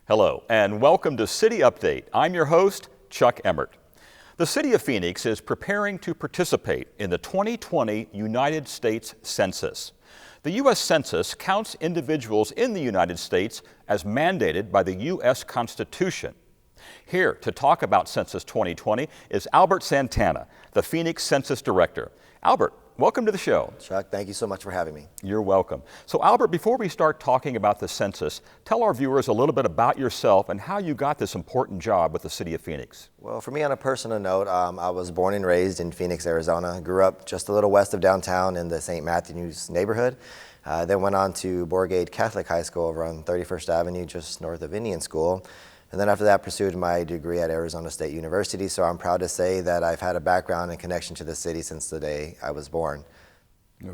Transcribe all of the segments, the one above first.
Hello, and welcome to City Update. I'm your host, Chuck Emmert. The City of Phoenix is preparing to participate in the 2020 United States Census. The U.S. Census counts individuals in the United States as mandated by the U.S. Constitution. Here to talk about Census 2020 is Albert Santana, the Phoenix Census Director. Albert, welcome to the show. Chuck, thank you so much for having me. You're welcome. So Albert, before we start talking about the census, tell our viewers a little bit about yourself and how you got this important job with the City of Phoenix. Well, for me, on a personal note, I was born and raised in Phoenix, Arizona. Grew up just a little west of downtown in the St. Matthews neighborhood. Then went on to Borgate Catholic High School over on 31st Avenue, just north of Indian School. And then after that, pursued my degree at Arizona State University. So I'm proud to say that I've had a background and connection to the city since the day I was born.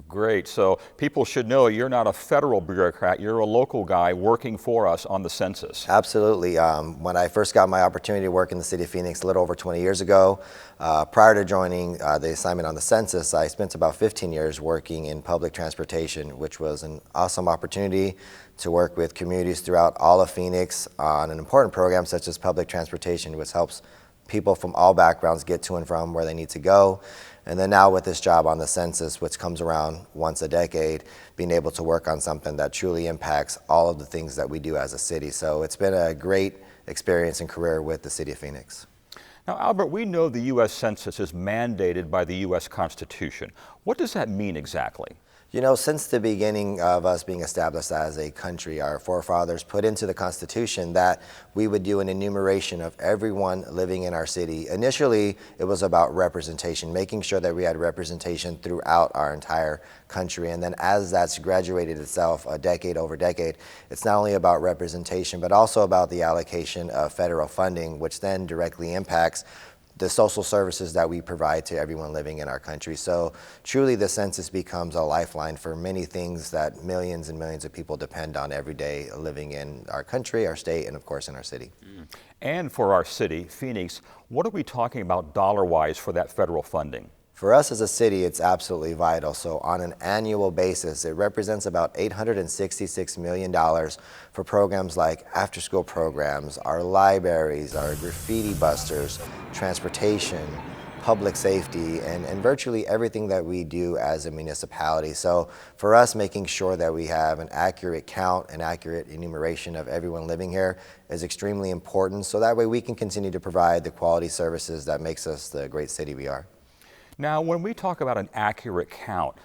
Great. So people should know you're not a federal bureaucrat. You're a local guy working for us on the census. Absolutely. When I first got my opportunity to work in the city of Phoenix a little over 20 years ago, prior to joining the assignment on the census, I spent about 15 years working in public transportation, which was an awesome opportunity to work with communities throughout all of Phoenix on an important program such as public transportation, which helps people from all backgrounds get to and from where they need to go. And then now with this job on the census, which comes around once a decade, being able to work on something that truly impacts all of the things that we do as a city. So it's been a great experience and career with the City of Phoenix. Now, Albert, we know the U.S. Census is mandated by the U.S. Constitution. What does that mean exactly? You know, since the beginning of us being established as a country, our forefathers put into the Constitution that we would do an enumeration of everyone living in our city. Initially, it was about representation, making sure that we had representation throughout our entire country. And then as that's graduated itself decade over decade, it's not only about representation, but also about the allocation of federal funding, which then directly impacts the social services that we provide to everyone living in our country. So truly the census becomes a lifeline for many things that millions and millions of people depend on every day living in our country, our state, and of course in our city. And for our city, Phoenix, what are we talking about dollar-wise for that federal funding? For us as a city, it's absolutely vital. So on an annual basis, it represents about $866 million for programs like after-school programs, our libraries, our graffiti busters, transportation, public safety, and virtually everything that we do as a municipality. So for us, making sure that we have an accurate count, an accurate enumeration of everyone living here is extremely important. So that way we can continue to provide the quality services that makes us the great city we are. Now, when we talk about an accurate count,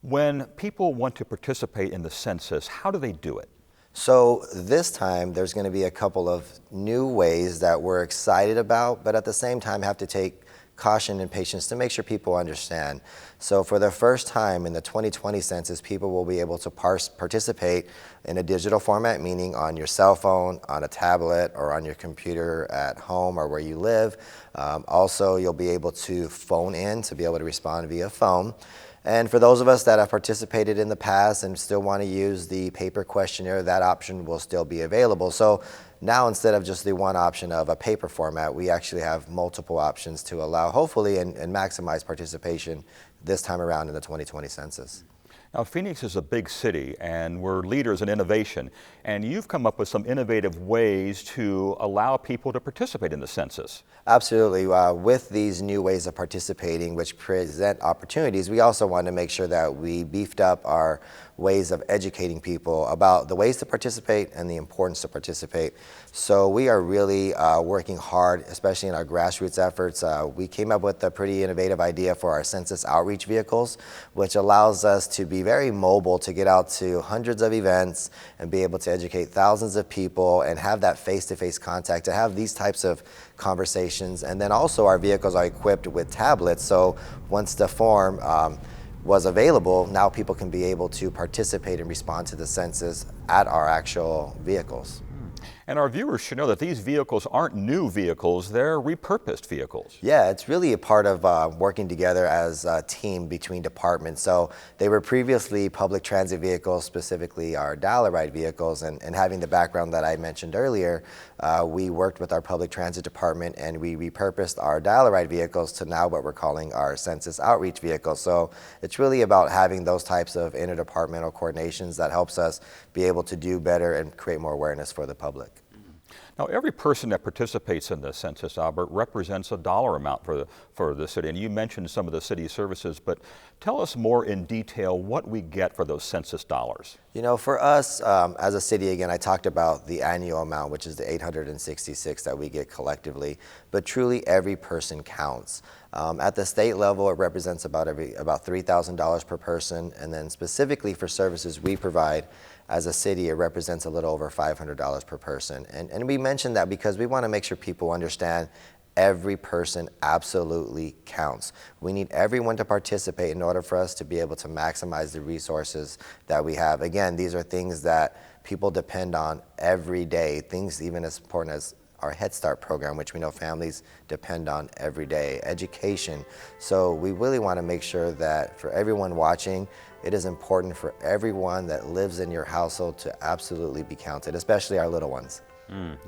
when people want to participate in the census, how do they do it? So this time, there's going to be a couple of new ways that we're excited about, but at the same time have to take caution and patience to make sure people understand. So for the first time in the 2020 census, people will be able to participate in a digital format, meaning on your cell phone, on a tablet, or on your computer at home or where you live. Also, you'll be able to phone in to be able to respond via phone. And for those of us that have participated in the past and still want to use the paper questionnaire, that option will still be available. So now instead of just the one option of a paper format, we actually have multiple options to allow, hopefully, and maximize participation this time around in the 2020 census. Now, Phoenix is a big city, and we're leaders in innovation, and you've come up with some innovative ways to allow people to participate in the census. Absolutely. With these new ways of participating, which present opportunities, we also want to make sure that we beefed up our ways of educating people about the ways to participate and the importance to participate. So we are really working hard, especially in our grassroots efforts. We came up with a pretty innovative idea for our census outreach vehicles, which allows us to be very mobile, to get out to hundreds of events and be able to educate thousands of people and have that face-to-face contact, to have these types of conversations. And then also our vehicles are equipped with tablets, so once the form was available, now people can be able to participate and respond to the census at our actual vehicles. And our viewers should know that these vehicles aren't new vehicles, they're repurposed vehicles. Yeah, it's really a part of working together as a team between departments. So they were previously public transit vehicles, specifically our Dial-A-Ride vehicles, and having the background that I mentioned earlier, we worked with our public transit department and we repurposed our Dial-A-Ride vehicles to now what we're calling our census outreach vehicles. So it's really about having those types of interdepartmental coordinations that helps us be able to do better and create more awareness for the public. Now, every person that participates in the census, Albert, represents a dollar amount for the city. And you mentioned some of the city services, but tell us more in detail what we get for those census dollars. You know, for us as a city, again, I talked about the annual amount, which is the 866 that we get collectively, but truly every person counts. At the state level, it represents about $3,000 per person, and then specifically for services we provide as a city, it represents a little over $500 per person. And we mentioned that because we want to make sure people understand every person absolutely counts. We need everyone to participate in order for us to be able to maximize the resources that we have. Again, these are things that people depend on every day, things even as important as our Head Start program, which we know families depend on every day, education. So we really want to make sure that for everyone watching, it is important for everyone that lives in your household to absolutely be counted, especially our little ones.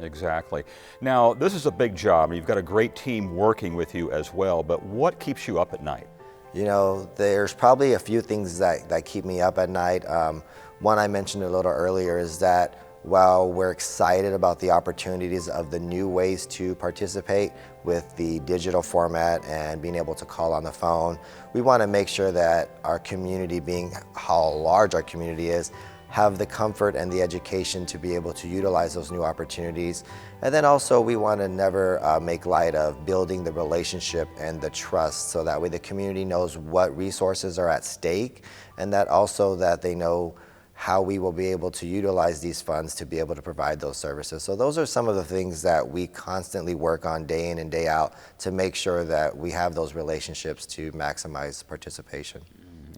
Exactly. Now, this is a big job, and you've got a great team working with you as well, but what keeps you up at night? You know, there's probably a few things that keep me up at night. One I mentioned a little earlier is that while we're excited about the opportunities of the new ways to participate with the digital format and being able to call on the phone, we want to make sure that our community, being how large our community is, have the comfort and the education to be able to utilize those new opportunities. And then also we want to never make light of building the relationship and the trust, so that way the community knows what resources are at stake, and that also that they know how we will be able to utilize these funds to be able to provide those services. So those are some of the things that we constantly work on day in and day out to make sure that we have those relationships to maximize participation.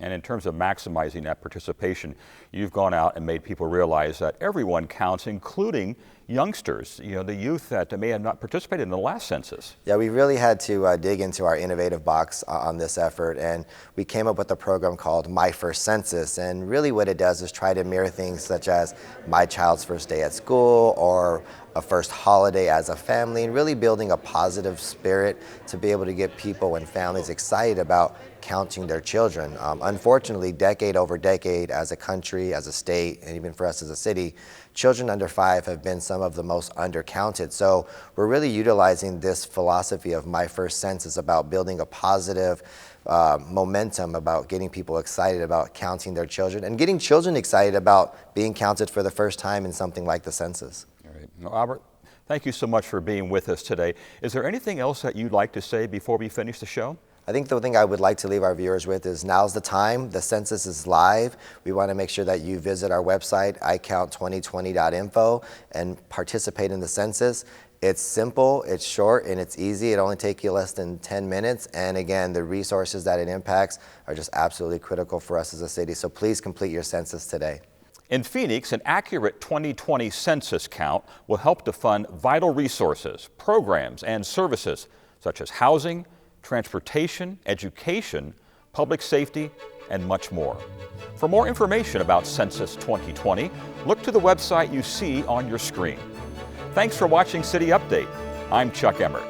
And in terms of maximizing that participation, you've gone out and made people realize that everyone counts, including youngsters, you know, the youth that may have not participated in the last census. Yeah, we really had to dig into our innovative box on this effort, and we came up with a program called My First Census. And really what it does is try to mirror things such as my child's first day at school or a first holiday as a family, and really building a positive spirit to be able to get people and families excited about counting their children. Unfortunately, decade over decade, as a country, as a state, and even for us as a city, children under 5 have been some of the most undercounted. So we're really utilizing this philosophy of My First Census about building a positive momentum about getting people excited about counting their children and getting children excited about being counted for the first time in something like the census. All right. Well, Albert, thank you so much for being with us today. Is there anything else that you'd like to say before we finish the show? I think the thing I would like to leave our viewers with is now's the time. The census is live. We want to make sure that you visit our website, icount2020.info, and participate in the census. It's simple, it's short, and it's easy. It only takes you less than 10 minutes. And again, the resources that it impacts are just absolutely critical for us as a city. So please complete your census today. In Phoenix, an accurate 2020 census count will help to fund vital resources, programs, and services such as housing, transportation, education, public safety, and much more. For more information about Census 2020, look to the website you see on your screen. Thanks for watching City Update. I'm Chuck Emmert.